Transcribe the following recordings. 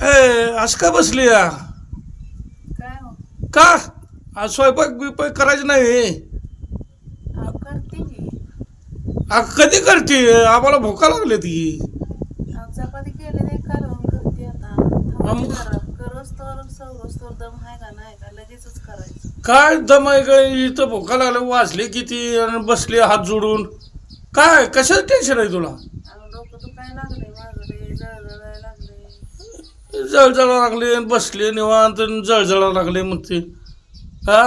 असं का बसली या काय हो? का आज स्वयंपाक बिपाक करायचं नाही करते मी. कधी करते आम्हाला भूका लागली ती चपाती केलेली कालवून करते आता. मग? करोस तर सवरोस तर दम आहे का नाही का लगेचच करायचं. काय दम आहे का इथं भूका लागली वाचली किती आणि बसली हात जोडून काय कशाचं टेन्शन आहे तुला डोकं दुखायला लागले माझं रे जळजळायला लागले. जळजळा लागले बसले निवांत आणि जळजळा लागले म्हणते हा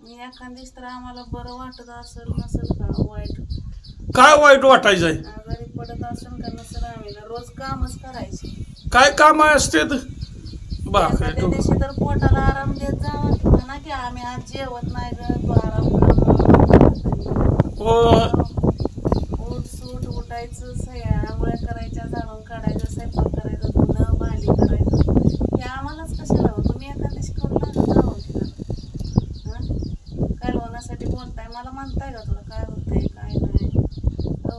मी एखाद्याच तर आम्हाला बरं वाटत असेल नसेल का वाईट काय वाईट वाटायचं आहे आजारी पडत असेल का नसेल आम्ही रोज कामच करायचे. काय काम असते बापरे एखाद्या तू दिवशी तर पोटाला आराम देत जावं म्हणा की आम्ही आज जेवत नाही ग तू आराम कर. हो उठ सूट उठायचं आंघोळ्या करायच्या झाडून काढायचं स्वयंपाक करायचं धुणं भांडी करायचं हे आम्हालाच कशाला हवं तुम्ही एका दिवशी करू लागत जावं की कालवण्यासाठी बोलताय मला म्हणताय का तुला काय होतंय काय नाही हो.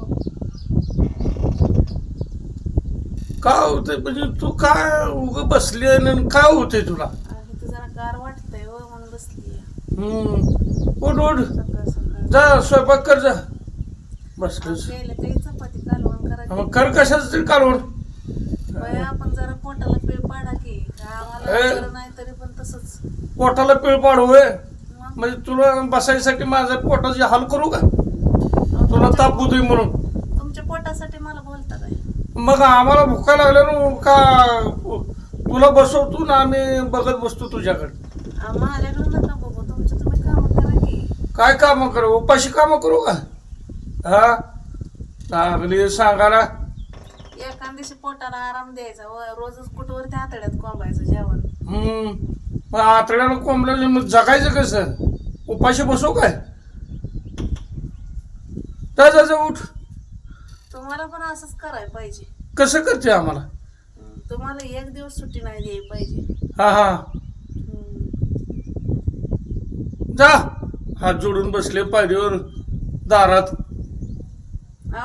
काय होतंय म्हणजे तू काय उग बसली आणि काय होतंय तुला इथं जरा गार वाटतंय हो म्हणून बसली उठ उठ सकाळ सकाळ जा स्वयंपाक कर जा बसलोच गेले ते चपाती कालवण करायची. मग कर कशाच तरी काढून बाई आपण जरा पोटाला पीळ पाडा की आम्हाला ए. बरं नाही तरी पण तसंच पोटाला पीळ पाडू होय मग म्हणजे तुला बसायसाठी माझ्या पोटाची हाल करू का तुला ताप होतोय म्हणून तुमच्या पोटासाठी मला बोलता काय मग आम्हाला भुका लागल्या ना का तुला बसवतो ना आम्ही बघत बसतो तुझ्याकडे माझ्याकडे नका बघू तुमच्या तुम्ही काम करा की काय काम करू उपाशी काम करू का हा लागली सांगायला एखाद दिवशी पोटाला आराम द्यायचा रोजच कुठवरती आतड्यात कोंबायचं जेवण. मग आतड्याला कोंबलं मग जगायचं कसं उपाशी बसू काय जा उठ तुम्हाला पण असंच करायला पाहिजे. कसं करते आम्हाला तुम्हाला एक दिवस सुट्टी नाही द्यायला पाहिजे. हा जा हात जोडून बसले पायरीवर दारात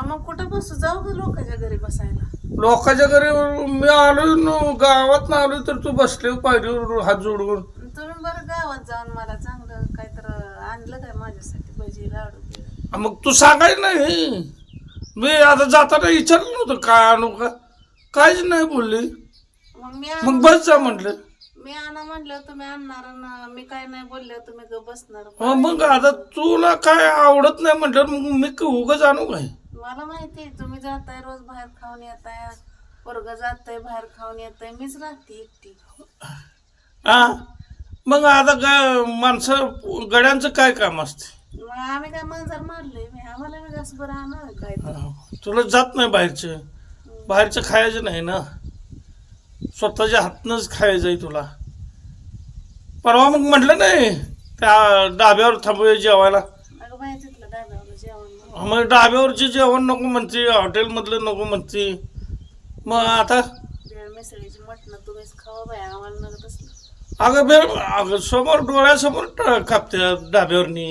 मग कुठं बसू जाऊ का लोकांच्या घरी बसायला. लोकांच्या घरी मी आलो गावात ना आलो तर तू बसले पायरीवर हात जोडून तुम्ही बरं गावात जाऊन मला चांगलं काहीतरी आणलं काय माझ्यासाठी भजी लाडू बिडू. मग तू सांगायचं नाही मी आता जाताना विचारलं नव्हतं काय आणू का काहीच नाही बोलली मग बस जा म्हटलं मी आणा म्हणलं तुम्ही आणणार आणि मी काय नाही बोलले तुम्ही ग बसणार. मग आता तुला काय आवडत नाही म्हटलं मग मी उगाच आणू काय मला माहिती तुम्ही जाताय रोज बाहेर खाऊन येताय पोरग जाताय बाहेर खाऊन येताय मीच राहते एकटी. हा मग आता काय माणसं गड्यांचं काय काम असते मग आम्ही काय मांजर मारले आम्हाला मी असं बरं आणा काय तुला जात नाही बाहेरचं खायचं नाही ना स्वतःच्या हातनंच खायचं आहे तुला परवा मग म्हटलं नाही त्या डाब्यावर थांबूया जेवायला अगं बाई तिथलं डाब्यावर जेवण मग डाब्यावरचे जेवण नको म्हणते हॉटेलमधलं नको म्हणते मग आता भेळ मिसळीची मटणं तुम्हीच खावा बाई आम्हाला नका तसलं. अगं समोर डोळ्यासमोर कापते डाब्यावरनी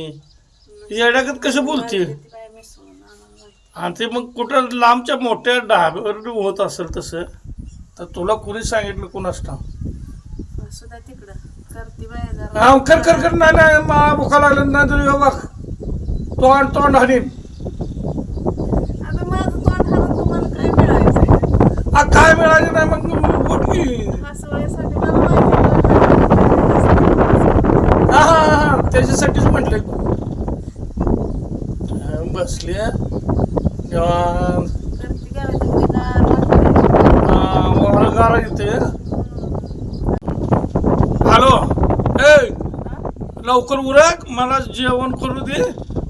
येड्यागत कसं बोलते ती बाई मिसळून आम्हाला माहिती. आणि ते मग कुठं लांबच्या मोठ्या डाब्यावर होत असेल तसं तर तुला कुणी सांगितलं कुणास ठाव असू द्या तिकडं करते बाई जरा. हा कर नाही मला भुका लागलं नाही तुझ्या बघ तोंड हाणीन आता माझं तोंड हाणून तुम्हाला काय मिळायचं काय मिळालं नाही मग बोट की हसवण्यासाठी मला माहिती हा त्याच्यासाठीच म्हटलं बसली निवांत करते काय तुम्ही गार वाटतं. वाळगारा येते हॅलो ए लवकर उरक मला जेवण करू दे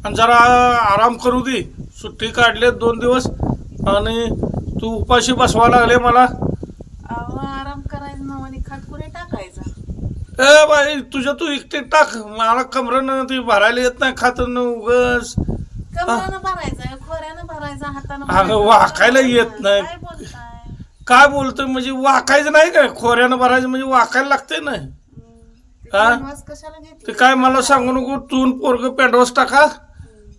आणि जरा आराम करू दे सुट्टी काढले 2 दिवस आणि तू उपाशी बसवा लागले मला आराम करायचं ना आणि खाटकुरे टाकायचा. ए बाई तुझ्या तू एकटे टाक मला कमरेनं ती भरायला येत नाही खात उगस कमरानं भरायचं खोऱ्यानं भरायचं हातानं अगं भरायचं. वाकायला येत नाही काय बोलताय काय बोलतोय म्हणजे वाकायचं नाही काय खोऱ्यानं भरायचं म्हणजे वाकायला लागतंय ना ते कॅनव्हास कशाला ते घेतली काय मला सांगू नको तू पोरग पेंडवास टाका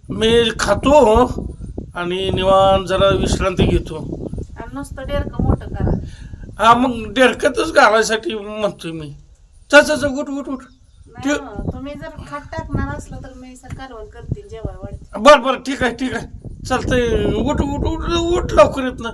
मी खातो आणि निवांत जरा विश्रांती घेतो आणि नुसतं डेरकं मोठं करा. हा मग डेरक्यातच घालायसाठी म्हणतोय मी. चल उठ उठ उठ. नाही हो, तुम्ही जर खाट टाकणार असलं तर मी कालवण करते जेवाय वाढते. बरं ठीक आहे चालतंय. उठ उठ उठ उठ लवकर येत ना.